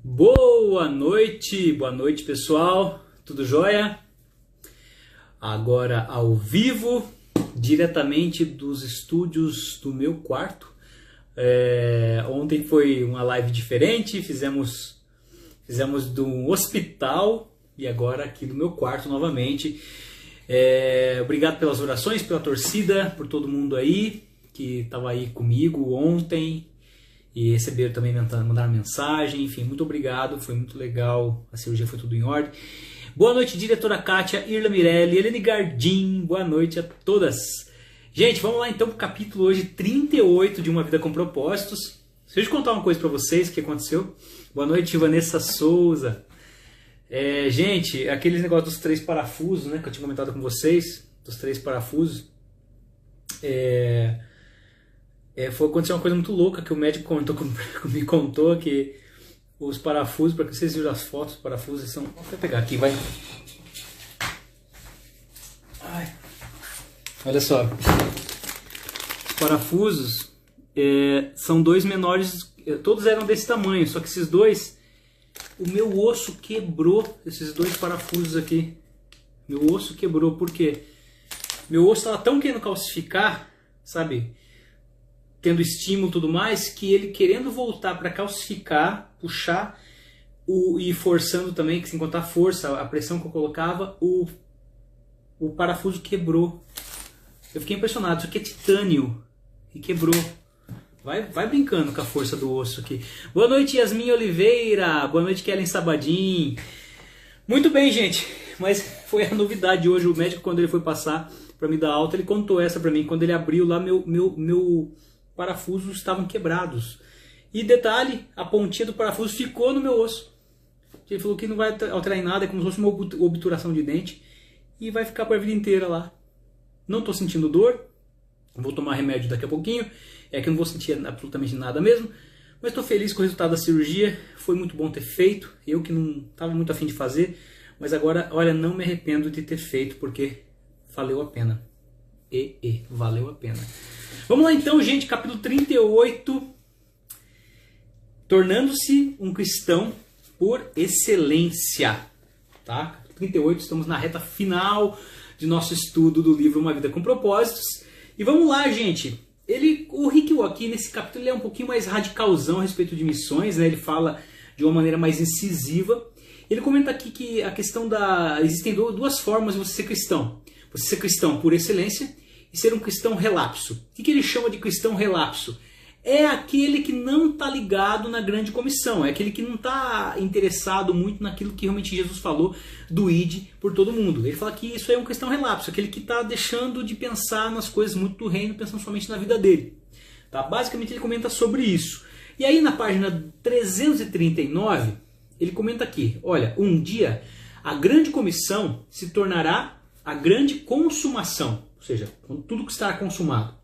Boa noite pessoal, tudo jóia? Agora ao vivo, diretamente dos estúdios do meu quarto. Ontem foi uma live diferente, fizemos do hospital e agora aqui do meu quarto novamente. Obrigado pelas orações, pela torcida, por todo mundo aí que estava aí comigo ontem. E receberam também, mandaram mensagem, enfim, muito obrigado, foi muito legal, a cirurgia foi tudo em ordem. Boa noite, diretora Kátia, Irla Mirelli, Helene Gardim, boa noite a todas. Gente, vamos lá então para o capítulo hoje 38 de Uma Vida com Propósitos. Deixa eu contar uma coisa para vocês, o que aconteceu. Boa noite, Vanessa Souza. Gente, aqueles negócios dos 3 parafusos, né, que eu tinha comentado com vocês, dos 3 parafusos, aconteceu uma coisa muito louca que o médico me contou que os parafusos, para que vocês viram as fotos, os parafusos são... Vou pegar aqui, vai. Ai. Olha só. Os parafusos são 2 menores, todos eram desse tamanho, só que esses 2, o meu osso quebrou, esses 2 parafusos aqui. Meu osso quebrou, por quê? Meu osso estava tão querendo calcificar, sabe? Tendo estímulo e tudo mais, que ele querendo voltar para calcificar, puxar e forçando também, que sem contar a força, a pressão que eu colocava, o parafuso quebrou. Eu fiquei impressionado, isso aqui é titânio e quebrou. Vai brincando com a força do osso aqui. Boa noite, Yasmin Oliveira. Boa noite, Kellen Sabadim. Muito bem, gente, mas foi a novidade hoje. O médico, quando ele foi passar para me dar alta, ele contou essa para mim. Quando ele abriu lá, meu parafusos estavam quebrados. E detalhe, a pontinha do parafuso ficou no meu osso. Ele falou que não vai alterar em nada, é como se fosse uma obturação de dente. E vai ficar para a vida inteira lá. Não estou sentindo dor. Vou tomar remédio daqui a pouquinho. É que eu não vou sentir absolutamente nada mesmo. Mas estou feliz com o resultado da cirurgia. Foi muito bom ter feito. Eu que não estava muito afim de fazer. Mas agora, olha, não me arrependo de ter feito, porque valeu a pena. Valeu a pena. Vamos lá então, gente, capítulo 38, tornando-se um cristão por excelência, tá? Capítulo 38, estamos na reta final de nosso estudo do livro Uma Vida com Propósitos. E vamos lá, gente. O Rick Warren, nesse capítulo, ele é um pouquinho mais radicalzão a respeito de missões, né? Ele fala de uma maneira mais incisiva. Ele comenta aqui que a questão existem 2 formas de você ser cristão. Você ser cristão por excelência e ser um cristão relapso. O que ele chama de cristão relapso? É aquele que não está ligado na grande comissão, é aquele que não está interessado muito naquilo que realmente Jesus falou do id por todo mundo. Ele fala que isso é um cristão relapso, aquele que está deixando de pensar nas coisas muito do reino, pensando somente na vida dele. Tá? Basicamente ele comenta sobre isso. E aí na página 339, ele comenta aqui, olha, um dia a grande comissão se tornará a grande consumação. Ou seja, tudo que estará consumado.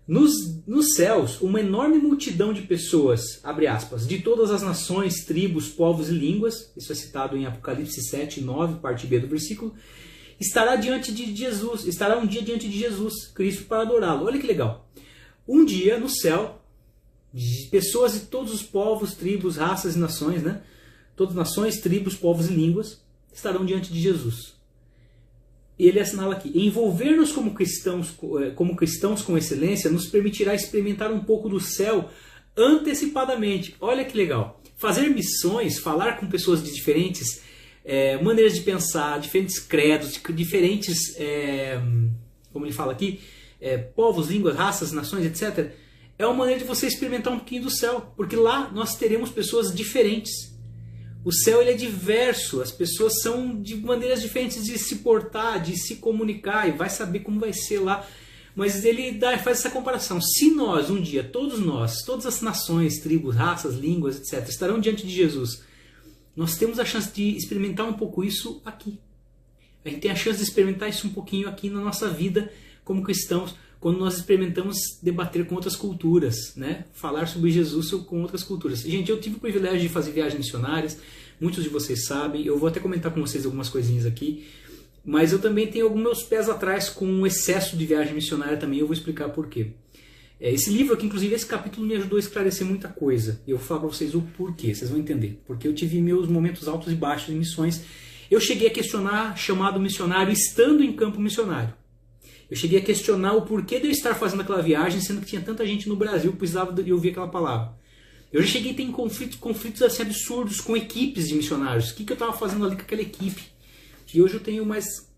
Nos céus, uma enorme multidão de pessoas, abre aspas, de todas as nações, tribos, povos e línguas, isso é citado em Apocalipse 7, 9, parte B do versículo, estará um dia diante de Jesus, Cristo, para adorá-lo. Olha que legal. Um dia, no céu, de pessoas de todos os povos, tribos, raças e nações, né? Todas as nações, tribos, povos e línguas, estarão diante de Jesus. E ele assinala aqui, envolver-nos como cristãos com excelência nos permitirá experimentar um pouco do céu antecipadamente. Olha que legal. Fazer missões, falar com pessoas de diferentes maneiras de pensar, diferentes credos, diferentes, como ele fala aqui, povos, línguas, raças, nações, etc. É uma maneira de você experimentar um pouquinho do céu, porque lá nós teremos pessoas diferentes. O céu ele é diverso, as pessoas são de maneiras diferentes de se portar, de se comunicar, e vai saber como vai ser lá. Mas ele faz essa comparação. Se nós, um dia, todas as nações, tribos, raças, línguas, etc., estarão diante de Jesus, nós temos a chance de experimentar um pouco isso aqui. A gente tem a chance de experimentar isso um pouquinho aqui na nossa vida como cristãos, quando nós experimentamos debater com outras culturas, né? Falar sobre Jesus com outras culturas. Gente, eu tive o privilégio de fazer viagens missionárias, muitos de vocês sabem, eu vou até comentar com vocês algumas coisinhas aqui, mas eu também tenho alguns meus pés atrás com um excesso de viagem missionária também, eu vou explicar por quê. Esse livro aqui, inclusive, esse capítulo me ajudou a esclarecer muita coisa. Eu vou falar para vocês o porquê, vocês vão entender. Porque eu tive meus momentos altos e baixos em missões. Eu cheguei a questionar chamado missionário estando em campo missionário. Eu cheguei a questionar o porquê de eu estar fazendo aquela viagem, sendo que tinha tanta gente no Brasil que precisava de ouvir aquela palavra. Eu já cheguei a ter conflitos assim, absurdos com equipes de missionários. O que eu estava fazendo ali com aquela equipe? E hoje eu tenho mais,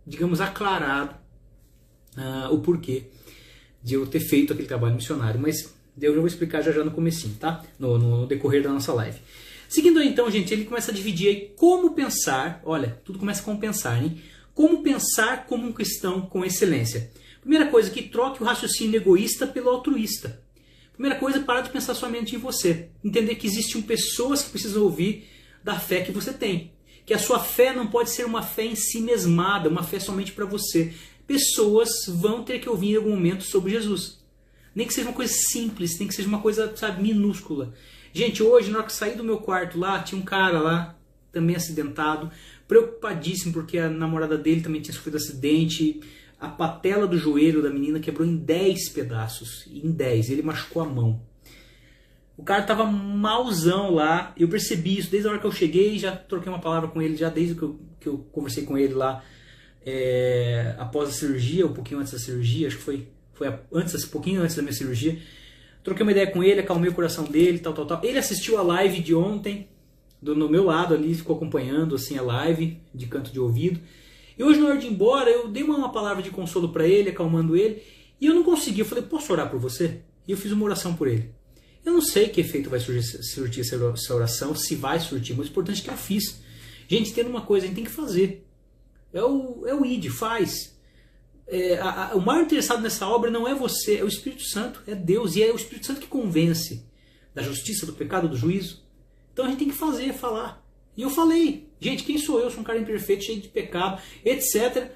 digamos, aclarado o porquê de eu ter feito aquele trabalho missionário. Mas eu já vou explicar já no comecinho, tá? No decorrer da nossa live. Seguindo aí então, gente, ele começa a dividir aí como pensar. Olha, tudo começa com pensar, hein? Como pensar como um cristão com excelência. Primeira coisa, que troque o raciocínio egoísta pelo altruísta. Primeira coisa, parar de pensar somente em você. Entender que existem pessoas que precisam ouvir da fé que você tem. Que a sua fé não pode ser uma fé em si mesmada, uma fé somente para você. Pessoas vão ter que ouvir em algum momento sobre Jesus. Nem que seja uma coisa simples, nem que seja uma coisa, sabe, minúscula. Gente, hoje, na hora que eu saí do meu quarto lá, tinha um cara lá, também acidentado, preocupadíssimo porque a namorada dele também tinha sofrido acidente. A patela do joelho da menina quebrou em 10 pedaços. Em 10. Ele machucou a mão. O cara tava malzão lá. Eu percebi isso desde a hora que eu cheguei. Já troquei uma palavra com ele. Já desde que eu conversei com ele lá. Após a cirurgia. Um pouquinho antes da cirurgia. Acho que foi um pouquinho antes da minha cirurgia. Troquei uma ideia com ele. Acalmei o coração dele. Tal. Ele assistiu a live de ontem. No meu lado ali. Ficou acompanhando assim, a live. De canto de ouvido. E hoje, na hora de ir embora, eu dei uma palavra de consolo para ele, acalmando ele, e eu não consegui. Eu falei, posso orar por você? E eu fiz uma oração por ele. Eu não sei que efeito vai surtir essa oração, se vai surtir, mas o importante é que eu fiz. Gente, tendo uma coisa, a gente tem que fazer. É o ID, faz. O maior interessado nessa obra não é você, é o Espírito Santo, é Deus, e é o Espírito Santo que convence da justiça, do pecado, do juízo. Então a gente tem que fazer, falar. E eu falei, gente, quem sou eu? Sou um cara imperfeito, cheio de pecado, etc.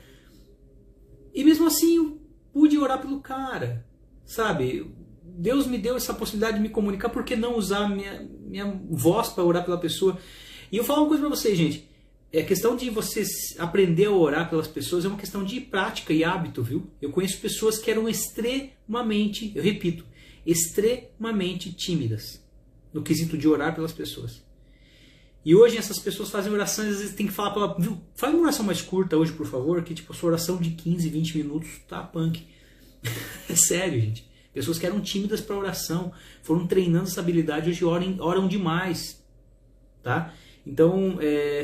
E mesmo assim eu pude orar pelo cara, sabe? Deus me deu essa possibilidade de me comunicar, por que não usar minha voz para orar pela pessoa? E eu falo uma coisa para vocês, gente. A questão de você aprender a orar pelas pessoas é uma questão de prática e hábito, viu? Eu conheço pessoas que eram extremamente, eu repito, extremamente tímidas no quesito de orar pelas pessoas. E hoje essas pessoas fazem orações, às vezes tem que falar para ela, viu, faz uma oração mais curta hoje, por favor, que tipo, a sua oração de 15, 20 minutos tá punk. É sério, gente. Pessoas que eram tímidas para oração, foram treinando essa habilidade, hoje oram demais. Tá? Então,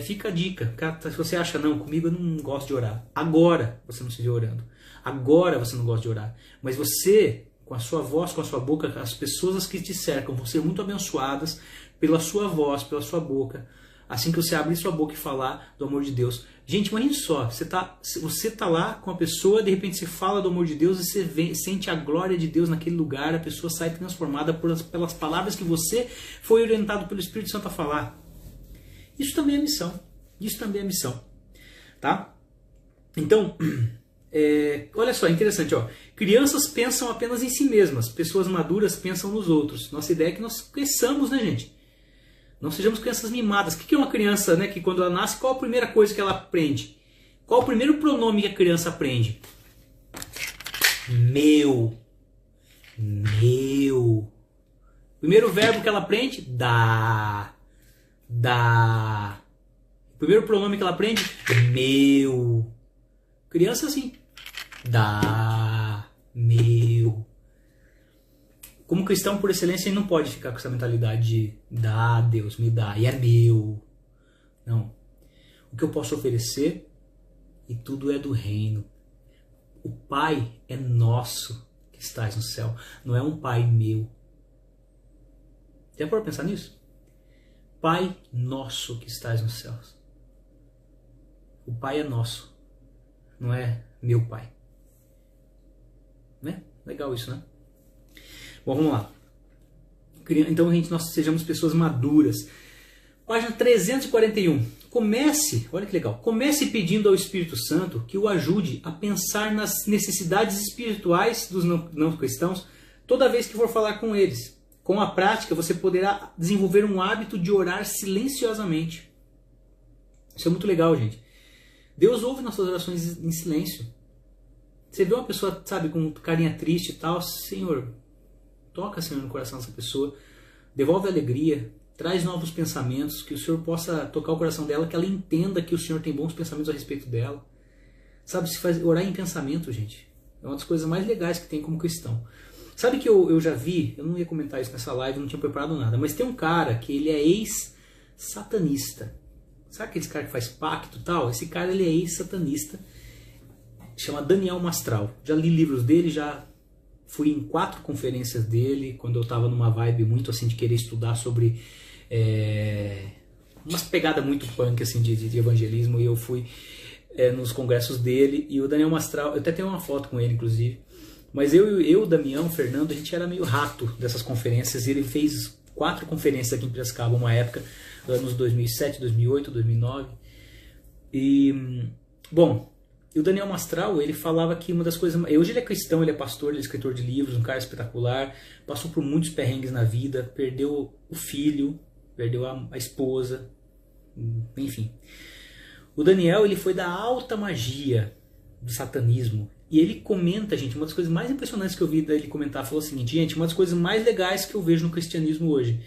fica a dica. Se você acha, não, comigo eu não gosto de orar. Agora você não se vê orando. Agora você não gosta de orar. Mas você, com a sua voz, com a sua boca, as pessoas que te cercam vão ser muito abençoadas pela sua voz, pela sua boca. Assim que você abrir sua boca e falar do amor de Deus. Gente, imagine só, você tá lá com a pessoa, de repente você fala do amor de Deus e você sente a glória de Deus naquele lugar, a pessoa sai transformada pelas palavras que você foi orientado pelo Espírito Santo a falar. Isso também é missão. Isso também é missão. Tá? Então, olha só, interessante. Ó. Crianças pensam apenas em si mesmas. Pessoas maduras pensam nos outros. Nossa ideia é que nós cresçamos, né, gente? Não sejamos crianças mimadas. O que é uma criança, né, que quando ela nasce, qual a primeira coisa que ela aprende? Qual o primeiro pronome que a criança aprende? Meu. Meu. Primeiro verbo que ela aprende? Dá. Dá. Primeiro pronome que ela aprende? Meu. Criança assim. Dá. Meu. Como cristão por excelência, ele não pode ficar com essa mentalidade de dá, Deus, me dá, e é meu. Não. O que eu posso oferecer, e tudo é do reino. O Pai é nosso que estás no céu, não é um Pai meu. Já parou pra pensar nisso? Pai nosso que estás nos céus. O Pai é nosso, não é meu Pai. Né? Legal isso, né? Bom, vamos lá. Então, gente, nós sejamos pessoas maduras. Página 341. Comece, olha que legal, comece pedindo ao Espírito Santo que o ajude a pensar nas necessidades espirituais dos não cristãos toda vez que for falar com eles. Com a prática, você poderá desenvolver um hábito de orar silenciosamente. Isso é muito legal, gente. Deus ouve nossas orações em silêncio. Você vê uma pessoa, sabe, com carinha triste e tal, Senhor, toca, Senhor, no coração dessa pessoa, devolve a alegria, traz novos pensamentos, que o Senhor possa tocar o coração dela, que ela entenda que o Senhor tem bons pensamentos a respeito dela. Sabe, se faz, orar em pensamento, gente, é uma das coisas mais legais que tem como cristão. Sabe que eu já vi, eu não ia comentar isso nessa live, não tinha preparado nada, mas tem um cara que ele é ex-satanista. Sabe aquele cara que faz pacto e tal? Esse cara ele é ex-satanista, chama Daniel Mastral. Já li livros dele, já fui em 4 conferências dele, quando eu estava numa vibe muito assim de querer estudar sobre umas pegadas muito punk assim, de evangelismo, e eu fui nos congressos dele, e o Daniel Mastral, eu até tenho uma foto com ele inclusive, mas eu, o Damião, o Fernando, a gente era meio rato dessas conferências, e ele fez 4 conferências aqui em Piracicaba, uma época, anos 2007, 2008, 2009, e, bom, e o Daniel Mastral, ele falava que uma das coisas... Hoje ele é cristão, ele é pastor, ele é escritor de livros, um cara espetacular, passou por muitos perrengues na vida, perdeu o filho, perdeu a esposa, enfim. O Daniel, ele foi da alta magia do satanismo, e ele comenta, gente, uma das coisas mais impressionantes que eu vi dele comentar, falou o seguinte: gente, uma das coisas mais legais que eu vejo no cristianismo hoje,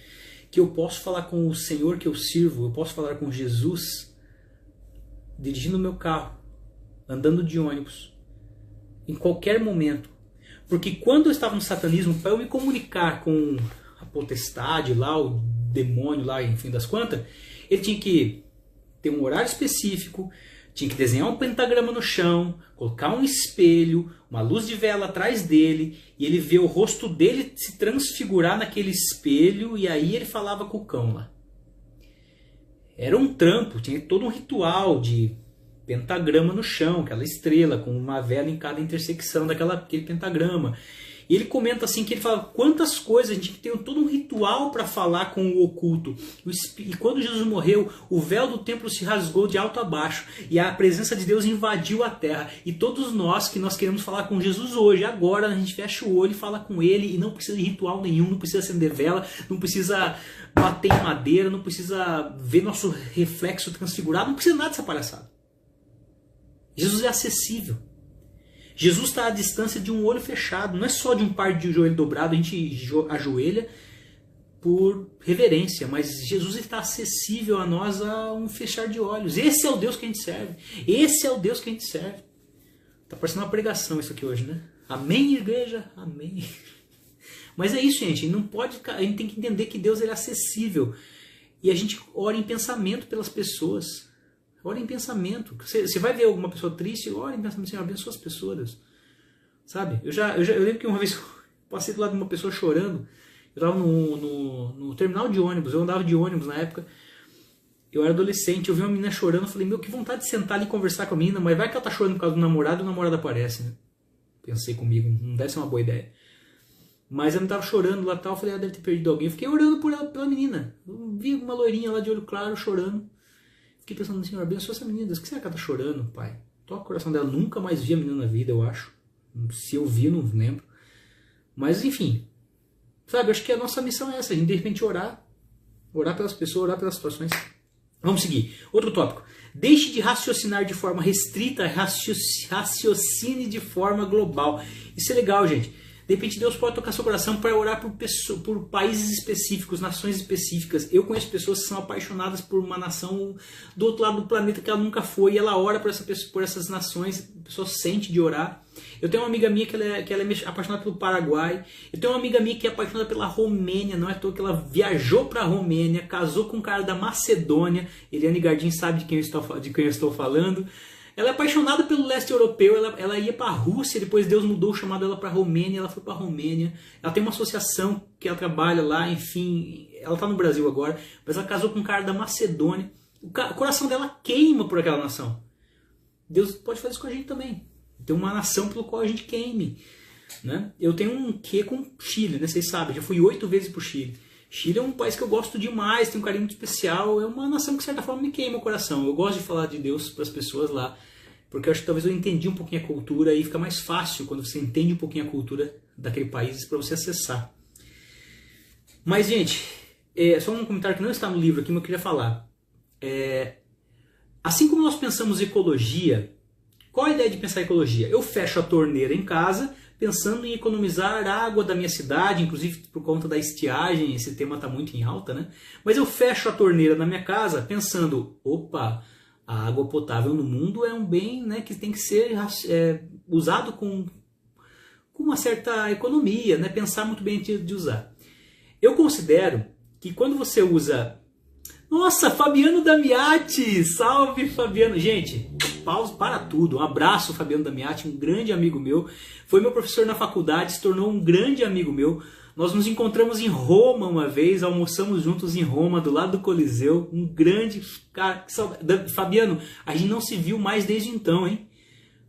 que eu posso falar com o Senhor que eu sirvo, eu posso falar com Jesus dirigindo o meu carro, andando de ônibus, em qualquer momento. Porque quando eu estava no satanismo, para eu me comunicar com a potestade lá, o demônio lá, enfim das quantas, ele tinha que ter um horário específico, tinha que desenhar um pentagrama no chão, colocar um espelho, uma luz de vela atrás dele, e ele vê o rosto dele se transfigurar naquele espelho, e aí ele falava com o cão lá. Era um trampo, tinha todo um ritual de pentagrama no chão, aquela estrela com uma vela em cada intersecção daquele pentagrama. E ele comenta assim que ele fala quantas coisas, a gente tem todo um ritual para falar com o oculto. E quando Jesus morreu, o véu do templo se rasgou de alto a baixo e a presença de Deus invadiu a terra. E todos nós que nós queremos falar com Jesus hoje, agora a gente fecha o olho e fala com ele, e não precisa de ritual nenhum, não precisa acender vela, não precisa bater em madeira, não precisa ver nosso reflexo transfigurado, não precisa nada dessa palhaçada. Jesus é acessível. Jesus está à distância de um olho fechado. Não é só de um par de joelho dobrado, a gente ajoelha por reverência, mas Jesus está acessível a nós a um fechar de olhos. Esse é o Deus que a gente serve. Esse é o Deus que a gente serve. Está parecendo uma pregação isso aqui hoje, né? Amém, igreja? Amém. Mas é isso, gente. Não pode, a gente tem que entender que Deus ele é acessível. E a gente ora em pensamento pelas pessoas. Ora em pensamento. Você vai ver alguma pessoa triste, ora em pensamento, Senhor, abençoa as pessoas. Sabe? Eu lembro que uma vez eu passei do lado de uma pessoa chorando. Eu estava no terminal de ônibus, eu andava de ônibus na época. Eu era adolescente, eu vi uma menina chorando, eu falei, meu, que vontade de sentar ali e conversar com a menina, mas vai que ela tá chorando por causa do namorado e o namorado aparece, né? Pensei comigo, não deve ser uma boa ideia. Mas ela estava chorando lá e tal, eu falei, ela deve ter perdido alguém. Eu fiquei orando por ela, pela menina. Eu vi uma loirinha lá de olho claro chorando. Fiquei pensando, Senhor, abençoa essa menina. Deus, o que será que ela tá chorando, pai? Toca o coração dela. Nunca mais vi a menina na vida, eu acho. Se eu vi, não lembro. Mas, enfim. Sabe, eu acho que a nossa missão é essa. A gente, de repente, orar. Orar pelas pessoas, orar pelas situações. Vamos seguir. Outro tópico. Deixe de raciocinar de forma restrita, raciocine de forma global. Isso é legal, gente. De repente Deus pode tocar seu coração para orar por países específicos, nações específicas. Eu conheço pessoas que são apaixonadas por uma nação do outro lado do planeta que ela nunca foi, e ela ora por essas nações, a pessoa sente de orar. Eu tenho uma amiga minha que ela é apaixonada pelo Paraguai. Eu tenho uma amiga minha que é apaixonada pela Romênia, não é à toa que ela viajou para a Romênia, casou com um cara da Macedônia. Eliane Gardim sabe de quem eu estou falando. Ela é apaixonada pelo leste europeu, ela ia para a Rússia, depois Deus mudou o chamado dela para a Romênia, ela foi para a Romênia. Ela tem uma associação que ela trabalha lá, enfim, ela está no Brasil agora, mas ela casou com um cara da Macedônia. O coração dela queima por aquela nação. Deus pode fazer isso com a gente também. Tem uma nação pelo qual a gente queime. Né? Eu tenho um quê com Chile, né? Vocês sabem, já fui 8 vezes para o Chile. Chile é um país que eu gosto demais, tem um carinho muito especial, é uma nação que de certa forma me queima o coração. Eu gosto de falar de Deus para as pessoas lá, porque eu acho que talvez eu entendi um pouquinho a cultura e fica mais fácil quando você entende um pouquinho a cultura daquele país para você acessar. Mas, gente, só um comentário que não está no livro aqui, mas eu queria falar. Assim como nós pensamos ecologia Qual a ideia de pensar em ecologia? Eu fecho a torneira em casa, pensando em economizar água da minha cidade, inclusive por conta da estiagem, esse tema está muito em alta, né? Mas eu fecho a torneira na minha casa pensando, opa, a água potável no mundo é um bem, né, que tem que ser usado com uma certa economia, né? Pensar muito bem de usar. Eu considero que quando você usa... Nossa, Fabiano Damiati! Salve, Fabiano! Gente, pausa para tudo. Um abraço, Fabiano Damiati, um grande amigo meu. Foi meu professor na faculdade, se tornou um grande amigo meu. Nós nos encontramos em Roma uma vez, almoçamos juntos em Roma, do lado do Coliseu. Um grande... Cara, que saudade. Fabiano, a gente não se viu mais desde então, hein?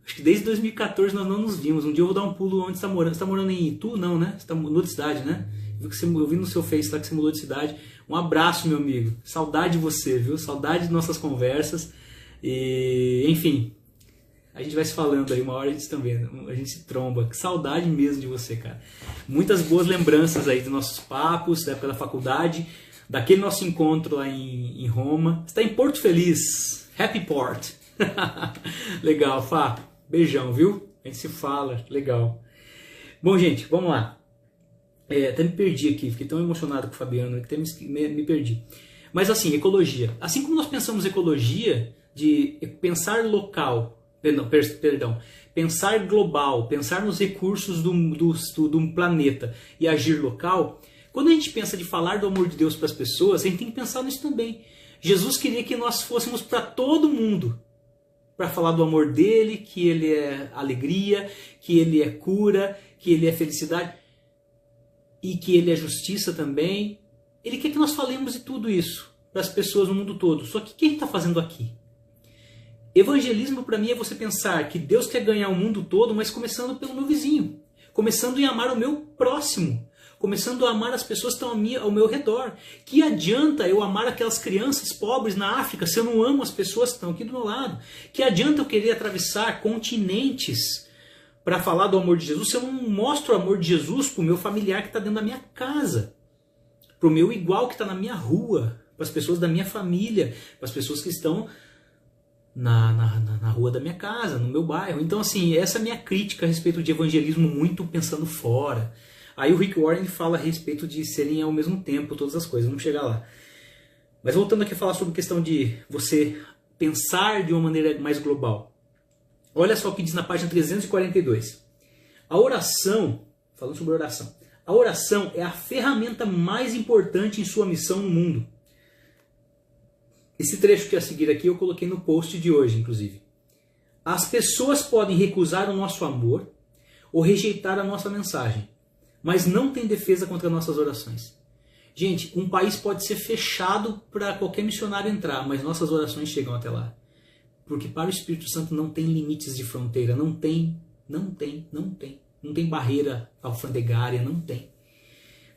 Acho que desde 2014 nós não nos vimos. Um dia eu vou dar um pulo onde você está morando. Você está morando em Itu? Não, né? Você está mudou de cidade, né? Eu vi no seu Face lá que você mudou de cidade. Um abraço, meu amigo. Saudade de você, viu? Saudade de nossas conversas. E, enfim, a gente vai se falando aí. Uma hora a gente também, a gente se tromba. Que saudade mesmo de você, cara. Muitas boas lembranças aí dos nossos papos, da época da faculdade, daquele nosso encontro lá em Roma. Você está em Porto Feliz. Happy Port. Legal, Fá. Beijão, viu? A gente se fala. Legal. Bom, gente, vamos lá. Até me perdi aqui, fiquei tão emocionado com o Fabiano que até me perdi. Mas assim, ecologia. Assim como nós pensamos ecologia, de pensar local, pensar global, pensar nos recursos do planeta e agir local, quando a gente pensa de falar do amor de Deus para as pessoas, a gente tem que pensar nisso também. Jesus queria que nós fôssemos para todo mundo, para falar do amor dele, que ele é alegria, que ele é cura, que ele é felicidade, e que ele é justiça também. Ele quer que nós falemos de tudo isso para as pessoas no mundo todo. Só que o que ele está fazendo aqui? Evangelismo para mim é você pensar que Deus quer ganhar o mundo todo, mas começando pelo meu vizinho. Começando em amar o meu próximo. Começando a amar as pessoas que estão ao meu redor. Que adianta eu amar aquelas crianças pobres na África se eu não amo as pessoas que estão aqui do meu lado? Que adianta eu querer atravessar continentes para falar do amor de Jesus se eu não mostro o amor de Jesus para o meu familiar que está dentro da minha casa? Para o meu igual que está na minha rua? Para as pessoas da minha família? Para as pessoas que estão na rua da minha casa, no meu bairro? Então, assim, essa é a minha crítica a respeito de evangelismo muito pensando fora. Aí o Rick Warren fala a respeito de serem ao mesmo tempo todas as coisas, vamos chegar lá. Mas voltando aqui a falar sobre a questão de você pensar de uma maneira mais global. Olha só o que diz na página 342. A oração, falando sobre oração, a oração é a ferramenta mais importante em sua missão no mundo. Esse trecho que a seguir aqui eu coloquei no post de hoje, inclusive. As pessoas podem recusar o nosso amor ou rejeitar a nossa mensagem, mas não tem defesa contra nossas orações. Gente, um país pode ser fechado para qualquer missionário entrar, mas nossas orações chegam até lá. Porque para o Espírito Santo não tem limites de fronteira, não tem barreira alfandegária, não tem.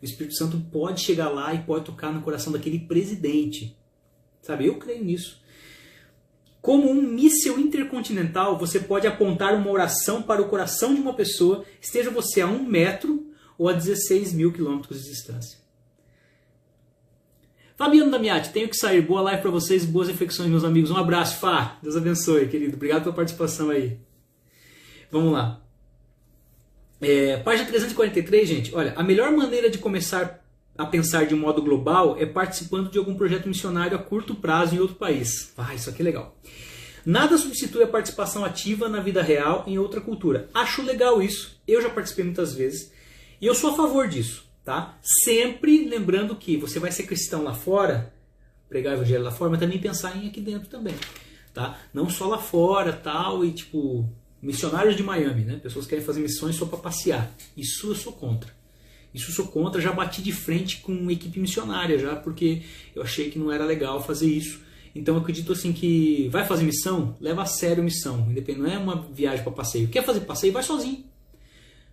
O Espírito Santo pode chegar lá e pode tocar no coração daquele presidente. Sabe, eu creio nisso. Como um míssil intercontinental, você pode apontar uma oração para o coração de uma pessoa, esteja você a 1 metro ou a 16 mil quilômetros de distância. Fabiano Damiati, tenho que sair. Boa live para vocês, boas reflexões, meus amigos. Um abraço, Fá. Deus abençoe, querido. Obrigado pela participação aí. Vamos lá. Página 343, gente. Olha, a melhor maneira de começar a pensar de modo global é participando de algum projeto missionário a curto prazo em outro país. Isso aqui é legal. Nada substitui a participação ativa na vida real em outra cultura. Acho legal isso. Eu já participei muitas vezes. E eu sou a favor disso. Tá? Sempre lembrando que você vai ser cristão lá fora, pregar o evangelho lá fora, mas também pensar em aqui dentro também. Tá? Não só lá fora, tal, e tipo, missionários de Miami, né? Pessoas que querem fazer missões só para passear. Isso eu sou contra. Isso eu sou contra, já bati de frente com uma equipe missionária já, porque eu achei que não era legal fazer isso. Então eu acredito assim que vai fazer missão, leva a sério a missão, não é uma viagem para passeio. Quer fazer passeio, vai sozinho.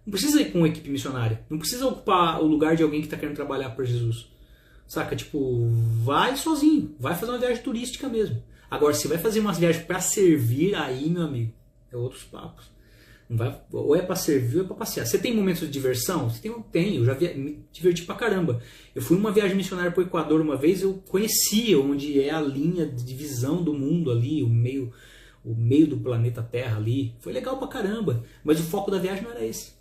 Não precisa ir com uma equipe missionária. Não precisa ocupar o lugar de alguém que está querendo trabalhar para Jesus. Saca? Tipo, vai sozinho. Vai fazer uma viagem turística mesmo. Agora, se vai fazer uma viagem para servir, aí, meu amigo, é outros papos. Não vai, ou é para servir ou é para passear. Você tem momentos de diversão? Você tem. Eu já me diverti pra caramba. Eu fui numa viagem missionária para o Equador uma vez, eu conhecia onde é a linha de divisão do mundo ali, o meio do planeta Terra ali. Foi legal pra caramba, mas o foco da viagem não era esse.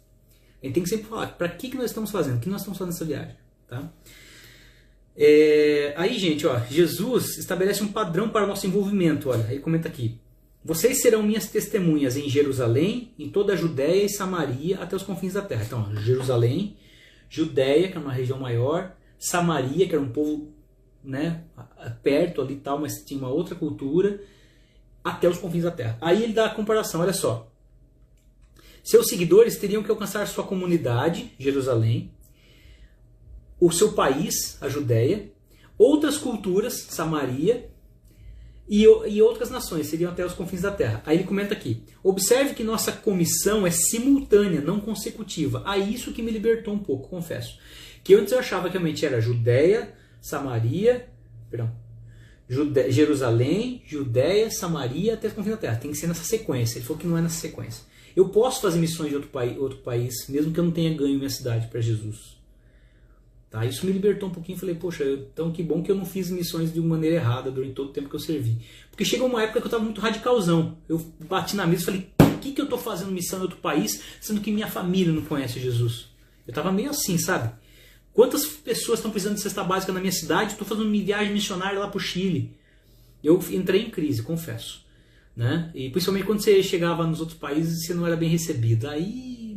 A gente tem que sempre falar, para que nós estamos fazendo? O que nós estamos fazendo nessa viagem? Tá? Aí, gente, ó, Jesus estabelece um padrão para o nosso envolvimento. Olha, ele comenta aqui. Vocês serão minhas testemunhas em Jerusalém, em toda a Judéia e Samaria, até os confins da terra. Então, ó, Jerusalém, Judéia, que é uma região maior, Samaria, que era um povo, né, perto ali e tal, mas tinha uma outra cultura, até os confins da terra. Aí ele dá a comparação, olha só. Seus seguidores teriam que alcançar sua comunidade, Jerusalém, o seu país, a Judéia, outras culturas, Samaria, e outras nações, seriam até os confins da terra. Aí ele comenta aqui, observe que nossa comissão é simultânea, não consecutiva. Aí isso que me libertou um pouco, confesso. Que antes eu achava que realmente era Judéia, Samaria, Jerusalém, Judéia, Samaria, até os confins da terra. Tem que ser nessa sequência. Ele falou que não é nessa sequência. Eu posso fazer missões de outro país, mesmo que eu não tenha ganho minha cidade para Jesus. Tá? Isso me libertou um pouquinho. Falei, poxa, então que bom que eu não fiz missões de uma maneira errada durante todo o tempo que eu servi. Porque chegou uma época que eu estava muito radicalzão. Eu bati na mesa e falei, por que eu estou fazendo missão em outro país, sendo que minha família não conhece Jesus? Eu estava meio assim, sabe? Quantas pessoas estão precisando de cesta básica na minha cidade? Estou fazendo uma viagem missionária lá para o Chile. Eu entrei em crise, confesso. Né? E principalmente quando você chegava nos outros países, você não era bem recebido. Aí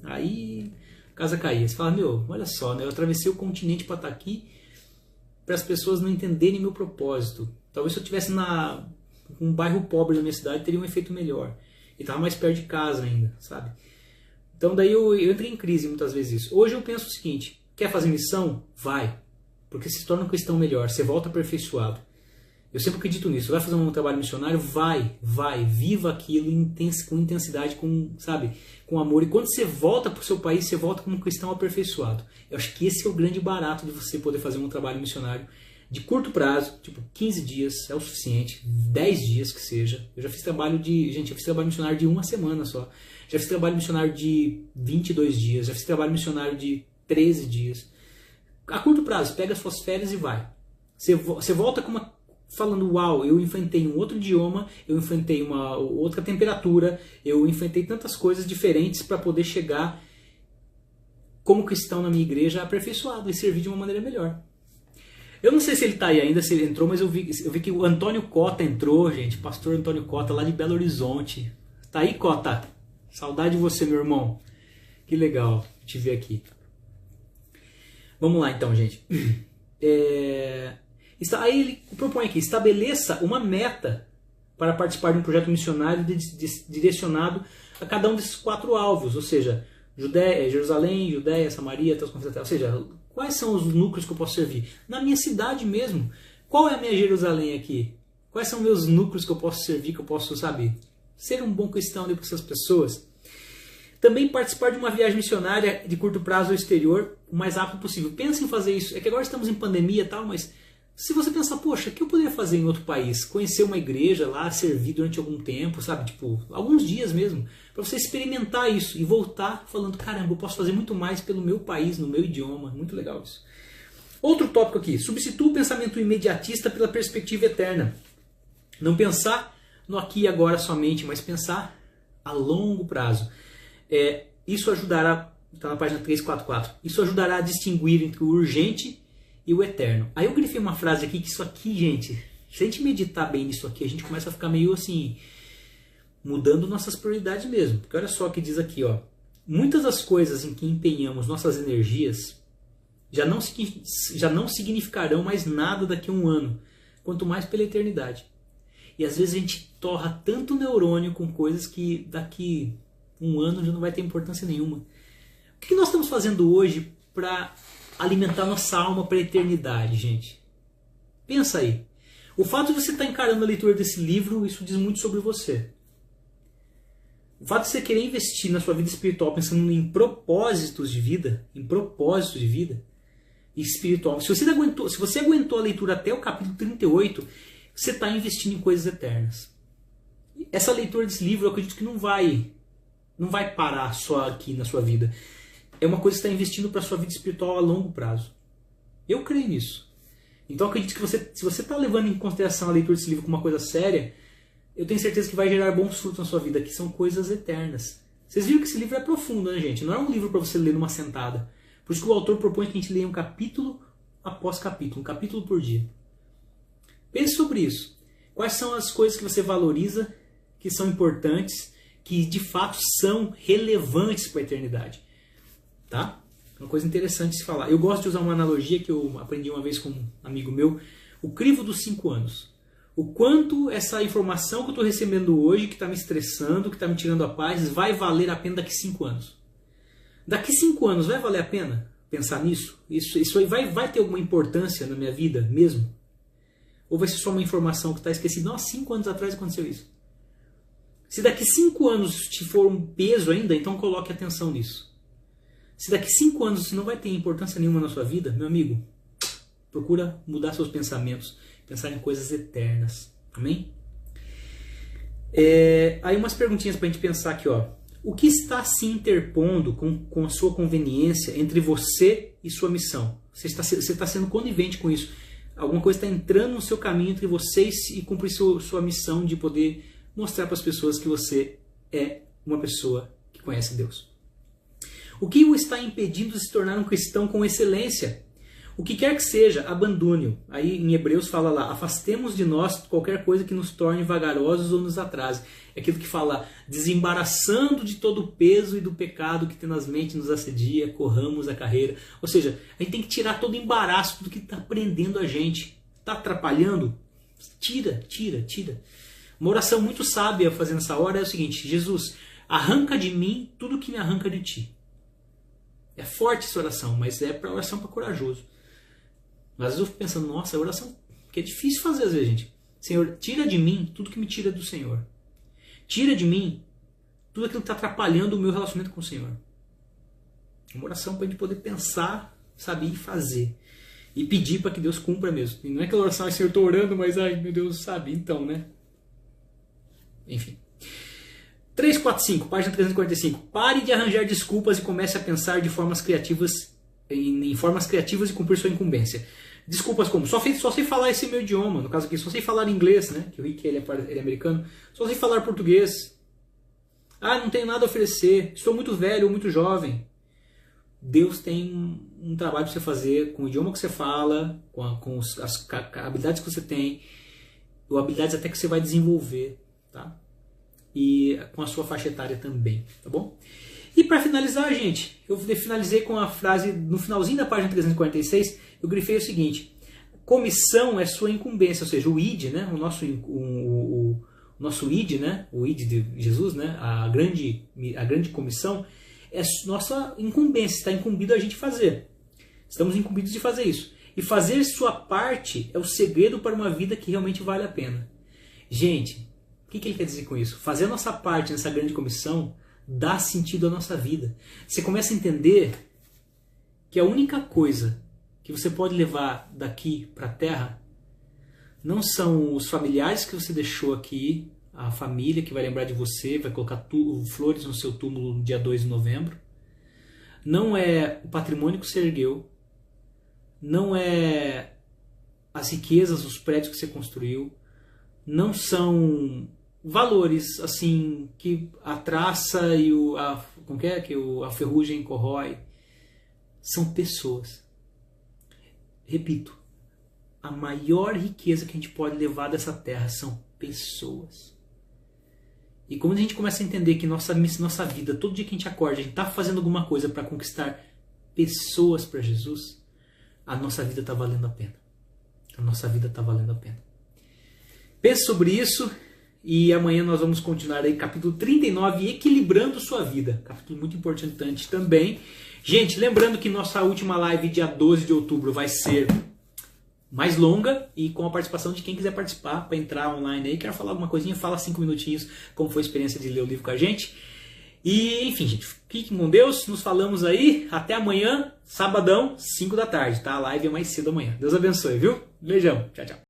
a casa caía. Você fala, meu, olha só, né? Eu atravessei o continente para estar aqui para as pessoas não entenderem meu propósito. Talvez se eu estivesse um bairro pobre da minha cidade, teria um efeito melhor. E estava mais perto de casa ainda, sabe? Então daí eu entrei em crise muitas vezes isso. Hoje eu penso o seguinte, quer fazer missão? Vai. Porque se torna um cristão melhor, você volta aperfeiçoado. Eu sempre acredito nisso. Vai fazer um trabalho missionário? Vai. Viva aquilo com intensidade, com amor. E quando você volta para o seu país, você volta como um cristão aperfeiçoado. Eu acho que esse é o grande barato de você poder fazer um trabalho missionário de curto prazo, tipo 15 dias é o suficiente, 10 dias que seja. Eu já fiz trabalho missionário de uma semana só. Já fiz trabalho missionário de 22 dias. Já fiz trabalho missionário de 13 dias. A curto prazo, pega as suas férias e vai. Você volta falando, uau, eu enfrentei um outro idioma, eu enfrentei uma outra temperatura, eu enfrentei tantas coisas diferentes para poder chegar como cristão na minha igreja aperfeiçoado e servir de uma maneira melhor. Eu não sei se ele está aí ainda, se ele entrou, mas eu vi que o Antônio Cota entrou, gente, pastor Antônio Cota, lá de Belo Horizonte. Tá aí, Cota? Saudade de você, meu irmão. Que legal te ver aqui. Vamos lá então, gente. Aí ele propõe aqui, estabeleça uma meta para participar de um projeto missionário direcionado a cada um desses 4 alvos, ou seja, Jerusalém, Judéia, Samaria, até os confins da terra. Ou seja, quais são os núcleos que eu posso servir? Na minha cidade mesmo. Qual é a minha Jerusalém aqui? Quais são meus núcleos que eu posso servir, que eu posso, ser um bom cristão ali para essas pessoas? Também participar de uma viagem missionária de curto prazo ao exterior o mais rápido possível. Pensa em fazer isso. É que agora estamos em pandemia e tal, mas se você pensar, poxa, o que eu poderia fazer em outro país? Conhecer uma igreja lá, servir durante algum tempo, alguns dias mesmo, para você experimentar isso e voltar falando, caramba, eu posso fazer muito mais pelo meu país, no meu idioma. Muito legal isso. Outro tópico aqui, substitua o pensamento imediatista pela perspectiva eterna. Não pensar no aqui e agora somente, mas pensar a longo prazo. Isso ajudará, está na página 344, isso ajudará a distinguir entre o urgente e o eterno. Aí eu grifei uma frase aqui, que isso aqui, gente, se a gente meditar bem nisso aqui, a gente começa a ficar meio assim, mudando nossas prioridades mesmo. Porque olha só o que diz aqui, ó. Muitas das coisas em que empenhamos nossas energias já não significarão mais nada daqui a um ano, quanto mais pela eternidade. E às vezes a gente torra tanto neurônio com coisas que daqui um ano já não vai ter importância nenhuma. O que nós estamos fazendo hoje para alimentar nossa alma para a eternidade, gente? Pensa aí. O fato de você estar encarando a leitura desse livro, isso diz muito sobre você. O fato de você querer investir na sua vida espiritual pensando em propósitos de vida, e espiritual. Se você aguentou a leitura até o capítulo 38, você está investindo em coisas eternas. Essa leitura desse livro, eu acredito que não vai parar só aqui na sua vida. É uma coisa que você está investindo para a sua vida espiritual a longo prazo. Eu creio nisso. Então eu acredito que se você está levando em consideração a leitura desse livro como uma coisa séria, eu tenho certeza que vai gerar bons frutos na sua vida, que são coisas eternas. Vocês viram que esse livro é profundo, né, gente? Não é um livro para você ler numa sentada. Por isso que o autor propõe que a gente leia um capítulo após capítulo, um capítulo por dia. Pense sobre isso. Quais são as coisas que você valoriza, que são importantes, que de fato são relevantes para a eternidade? Tá? Uma coisa interessante de se falar. Eu gosto de usar uma analogia que eu aprendi uma vez com um amigo meu, o crivo dos 5 anos. O quanto essa informação que eu estou recebendo hoje, que está me estressando, que está me tirando a paz, vai valer a pena daqui 5 anos. Daqui 5 anos vai valer a pena pensar nisso? Isso aí vai ter alguma importância na minha vida mesmo? Ou vai ser só uma informação que está esquecida? Nossa, 5 anos atrás aconteceu isso. Se daqui 5 anos te for um peso ainda, então coloque atenção nisso. Se daqui 5 anos isso não vai ter importância nenhuma na sua vida, meu amigo, procura mudar seus pensamentos. Pensar em coisas eternas. Amém? Aí umas perguntinhas para a gente pensar aqui. Ó. O que está se interpondo com a sua conveniência entre você e sua missão? Você está sendo conivente com isso. Alguma coisa está entrando no seu caminho entre vocês e cumprir sua missão de poder mostrar para as pessoas que você é uma pessoa que conhece Deus. O que o está impedindo de se tornar um cristão com excelência? O que quer que seja, abandone-o. Aí em Hebreus fala lá, afastemos de nós qualquer coisa que nos torne vagarosos ou nos atrase. É aquilo que fala, desembaraçando de todo o peso e do pecado que tenazmente nos assedia, corramos a carreira. Ou seja, a gente tem que tirar todo o embaraço, tudo que está prendendo a gente. Está atrapalhando? Tira. Uma oração muito sábia fazendo essa hora é o seguinte, Jesus, arranca de mim tudo que me arranca de ti. É forte essa oração, mas é para oração para corajoso. Mas às vezes eu fico pensando, nossa, a oração que é difícil fazer às vezes, gente. Senhor, tira de mim tudo que me tira do Senhor. Tira de mim tudo aquilo que está atrapalhando o meu relacionamento com o Senhor. Uma oração para a gente poder pensar, saber e fazer. E pedir para que Deus cumpra mesmo. E não é aquela oração, Senhor, eu estou orando, mas ai meu Deus, sabe, então, né? Enfim. 345, página 345. Pare de arranjar desculpas e comece a pensar de formas criativas, em formas criativas e cumprir sua incumbência. Desculpas como, só sei falar esse meu idioma, no caso aqui, só sei falar inglês, né? Que o Rick ele é americano, só sei falar português. Ah, não tenho nada a oferecer, estou muito velho ou muito jovem. Deus tem um trabalho para você fazer com o idioma que você fala, com as habilidades que você tem, ou habilidades até que você vai desenvolver, tá? E com a sua faixa etária também, tá bom? E para finalizar, gente, eu finalizei com a frase, no finalzinho da página 346, eu grifei o seguinte, comissão é sua incumbência, ou seja, o ID, né, o nosso ID, né, o ID de Jesus, né, a grande comissão, é nossa incumbência, está incumbido a gente fazer. Estamos incumbidos de fazer isso. E fazer sua parte é o segredo para uma vida que realmente vale a pena. Gente, o que ele quer dizer com isso? Fazer a nossa parte nessa grande comissão dá sentido à nossa vida. Você começa a entender que a única coisa que você pode levar daqui para a Terra não são os familiares que você deixou aqui, a família que vai lembrar de você, vai colocar flores no seu túmulo no dia 2 de novembro. Não é o patrimônio que você ergueu, não é as riquezas, os prédios que você construiu, não são valores assim que a traça e a ferrugem corrói. São pessoas. Repito, a maior riqueza que a gente pode levar dessa terra são pessoas. E quando a gente começa a entender que nossa vida, todo dia que a gente acorda, a gente está fazendo alguma coisa para conquistar pessoas para Jesus, a nossa vida está valendo a pena. A nossa vida está valendo a pena. Pense sobre isso e amanhã nós vamos continuar aí capítulo 39, Equilibrando Sua Vida. Capítulo muito importante também. Gente, lembrando que nossa última live dia 12 de outubro vai ser mais longa e com a participação de quem quiser participar para entrar online aí. Quer falar alguma coisinha? Fala 5 minutinhos como foi a experiência de ler o livro com a gente. E enfim, gente, fiquem com Deus. Nos falamos aí. Até amanhã, sabadão, 5 da tarde, tá? A live é mais cedo amanhã. Deus abençoe, viu? Beijão. Tchau, tchau.